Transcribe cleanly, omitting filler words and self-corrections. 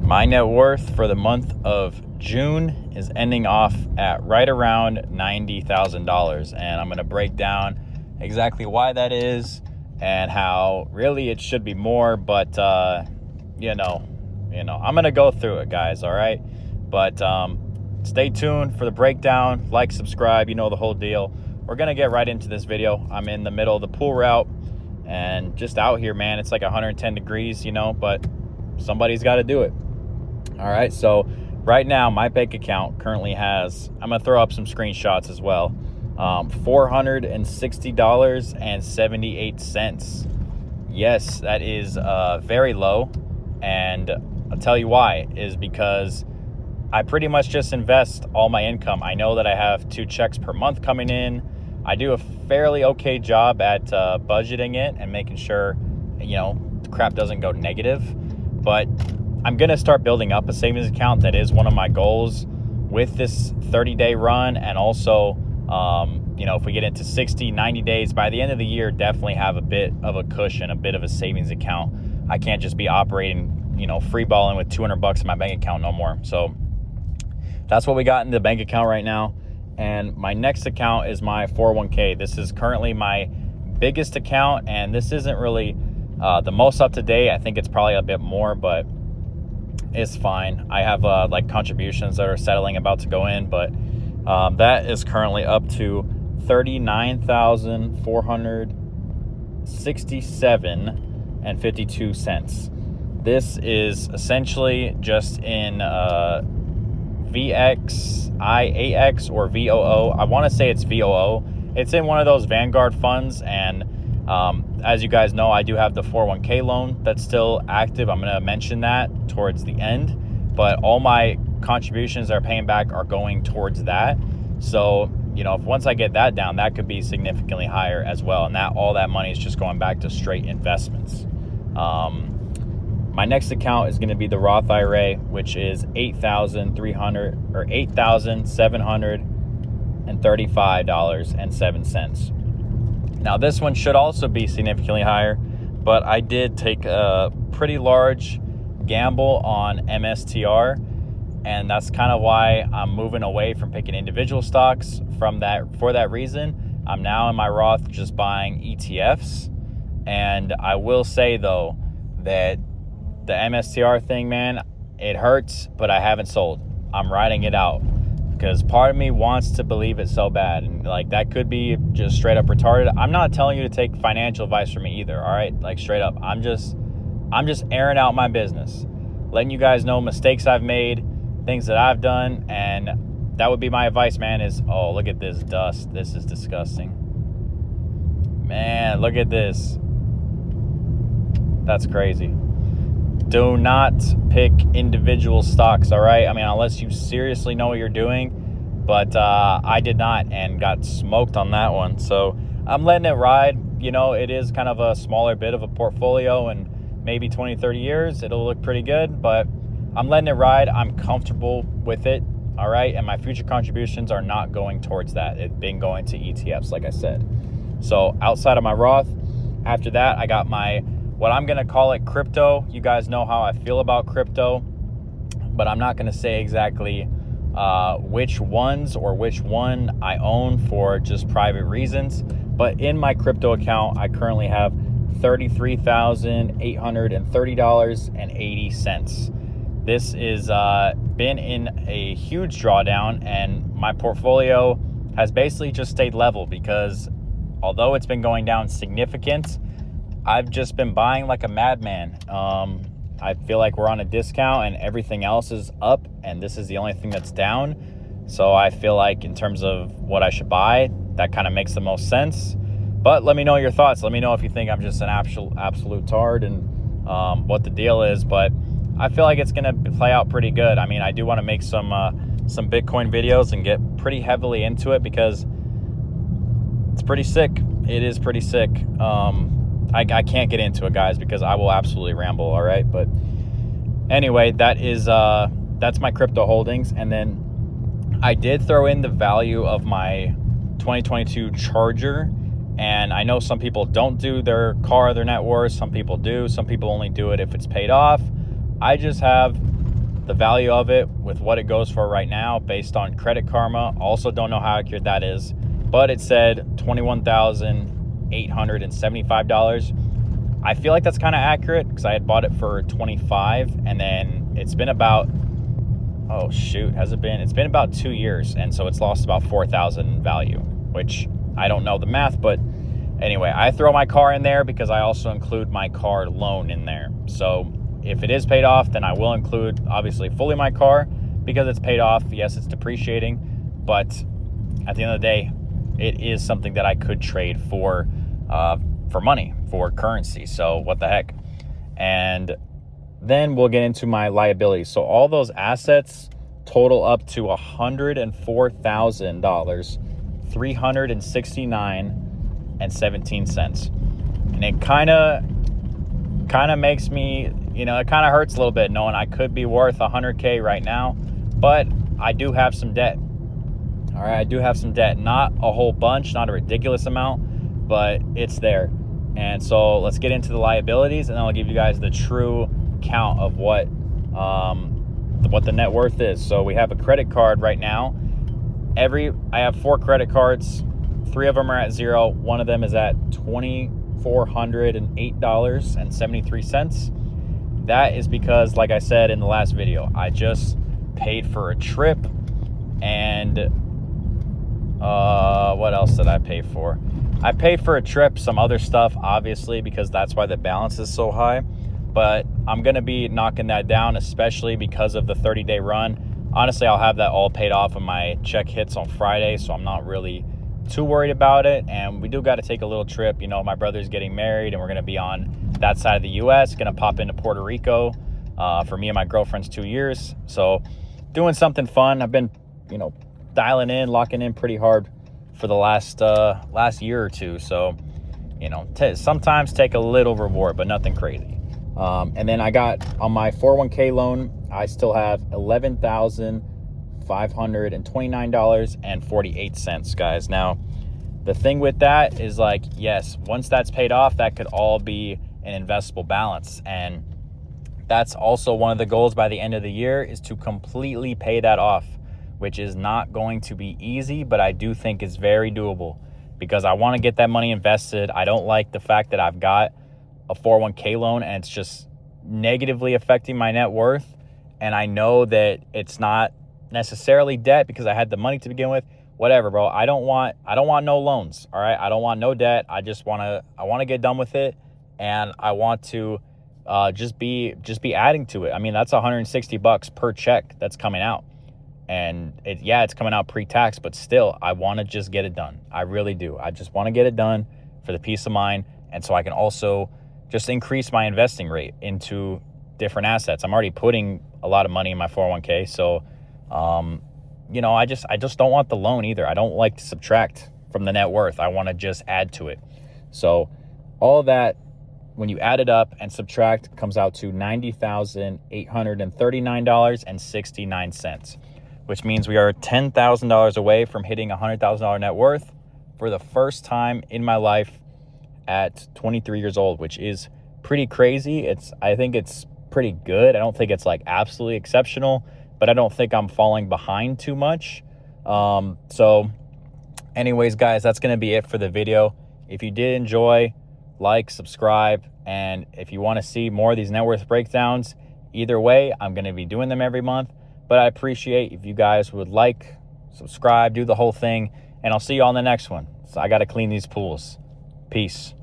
My net worth for the month of June is ending off at right around $90,000, and I'm going to break down exactly why that is and how really it should be more, but I'm going to go through it, guys. All right, but stay tuned for the breakdown. Like, subscribe, the whole deal. We're going to get right into this video. I'm in the middle of the pool route and just out here, man. It's like 110 degrees, but somebody's got to do it. All right, so right now my bank account currently has, I'm going to throw up some screenshots as well, $460.78. Yes, that is very low, and I'll tell you why, is because I pretty much just invest all my income. I know that I have 2 checks per month coming in. I do a fairly okay job at budgeting it and making sure, the crap doesn't go negative, but I'm going to start building up a savings account. That is one of my goals with this 30-day run. And also, if we get into 60, 90 days, by the end of the year, definitely have a bit of a cushion, a bit of a savings account. I can't just be operating, free balling with $200 in my bank account no more. So that's what we got in the bank account right now. And my next account is my 401k. This is currently my biggest account, and this isn't really the most up to date. I think it's probably a bit more, but it's fine. I have contributions that are settling about to go in, but that is currently up to $39,467.52. This is essentially just in VXIAX or VOO. I want to say it's VOO. It's in one of those Vanguard funds, and as you guys know, I do have the 401k loan that's still active. I'm going to mention that towards the end, but all my contributions that are paying back are going towards that. So, if once I get that down, that could be significantly higher as well. And all that money is just going back to straight investments. My next account is going to be the Roth IRA, which is $8,735.07. Now, this one should also be significantly higher, but I did take a pretty large gamble on MSTR, and that's kind of why I'm moving away from picking individual stocks for that reason. I'm now in my Roth just buying ETFs, and I will say, though, that the MSTR thing, man, it hurts, but I haven't sold. I'm riding it out, because part of me wants to believe it so bad. And that could be just straight up retarded. I'm not telling you to take financial advice from me either. All right. Straight up. I'm just airing out my business, letting you guys know mistakes I've made, things that I've done. And that would be my advice, man, is, oh, look at this dust. This is disgusting, man. Look at this. That's crazy. Do not pick individual stocks, all right? I mean, unless you seriously know what you're doing, but I did not and got smoked on that one. So I'm letting it ride. It is kind of a smaller bit of a portfolio, and maybe 20, 30 years, it'll look pretty good, but I'm letting it ride. I'm comfortable with it, all right? And my future contributions are not going towards that. It's been going to ETFs, like I said. So outside of my Roth, after that, I got what I'm going to call it crypto. You guys know how I feel about crypto, but I'm not going to say exactly which ones or which one I own for just private reasons. But in my crypto account, I currently have $33,830.80. This is been in a huge drawdown, and my portfolio has basically just stayed level, because although it's been going down significant, I've just been buying like a madman. I feel like we're on a discount and everything else is up, and this is the only thing that's down. So I feel like in terms of what I should buy, that kind of makes the most sense. But let me know your thoughts. Let me know if you think I'm just an absolute tard and what the deal is. But I feel like it's going to play out pretty good. I mean, I do want to make some Bitcoin videos and get pretty heavily into it, because it's pretty sick. It is pretty sick. I can't get into it, guys, because I will absolutely ramble, all right? But anyway, that's my crypto holdings. And then I did throw in the value of my 2022 Charger. And I know some people don't do their net worth. Some people do. Some people only do it if it's paid off. I just have the value of it with what it goes for right now based on Credit Karma. Also don't know how accurate that is, but it said $21,875. I feel like that's kind of accurate because I had bought it for 25, and then it's been about, oh shoot, has it been? It's been about 2 years, and so it's lost about 4,000 in value, which I don't know the math, but anyway, I throw my car in there because I also include my car loan in there. So if it is paid off, then I will include obviously fully my car because it's paid off. Yes, it's depreciating, but at the end of the day, it is something that I could trade for money, for currency. So what the heck? And then we'll get into my liabilities. So all those assets total up to $104,000, $369.17. And it kind of makes me, it kind of hurts a little bit knowing I could be worth 100K right now, but I do have some debt. All right, I do have some debt, not a whole bunch, not a ridiculous amount, but it's there. And so let's get into the liabilities, and then I'll give you guys the true count of what the net worth is. So we have a credit card right now. I have 4 credit cards. 3 of them are at 0. One of them is at $2,408.73. That is because, like I said in the last video, I just paid for a trip, and what else did I pay for? I paid for a trip, some other stuff, obviously, because that's why the balance is so high. But I'm going to be knocking that down, especially because of the 30-day run. Honestly, I'll have that all paid off when my check hits on Friday, so I'm not really too worried about it. And we do got to take a little trip. My brother's getting married, and we're going to be on that side of the U.S., going to pop into Puerto Rico for me and my girlfriend's 2 years. So doing something fun. I've been, dialing in, locking in pretty hard for the last year or two. So, sometimes take a little reward, but nothing crazy. And then I got on my 401k loan, I still have $11,529.48, guys. Now, the thing with that is, yes, once that's paid off, that could all be an investable balance. And that's also one of the goals by the end of the year, is to completely pay that off, which is not going to be easy, but I do think it's very doable because I want to get that money invested. I don't like the fact that I've got a 401k loan and it's just negatively affecting my net worth. And I know that it's not necessarily debt because I had the money to begin with. Whatever, bro. I don't want no loans. All right. I don't want no debt. I want to get done with it. And I want to just be adding to it. I mean, that's $160 per check that's coming out. And it's coming out pre-tax, but still, I want to just get it done. I really do. I just want to get it done for the peace of mind. And so I can also just increase my investing rate into different assets. I'm already putting a lot of money in my 401k. So, I just don't want the loan either. I don't like to subtract from the net worth. I want to just add to it. So all of that, when you add it up and subtract, comes out to $90,839.69. which means we are $10,000 away from hitting $100,000 net worth for the first time in my life at 23 years old, which is pretty crazy. I think it's pretty good. I don't think it's absolutely exceptional, but I don't think I'm falling behind too much. So anyways, guys, that's going to be it for the video. If you did enjoy, subscribe, and if you want to see more of these net worth breakdowns, either way, I'm going to be doing them every month. But I appreciate if you guys would subscribe, do the whole thing, and I'll see you on the next one. So I got to clean these pools. Peace.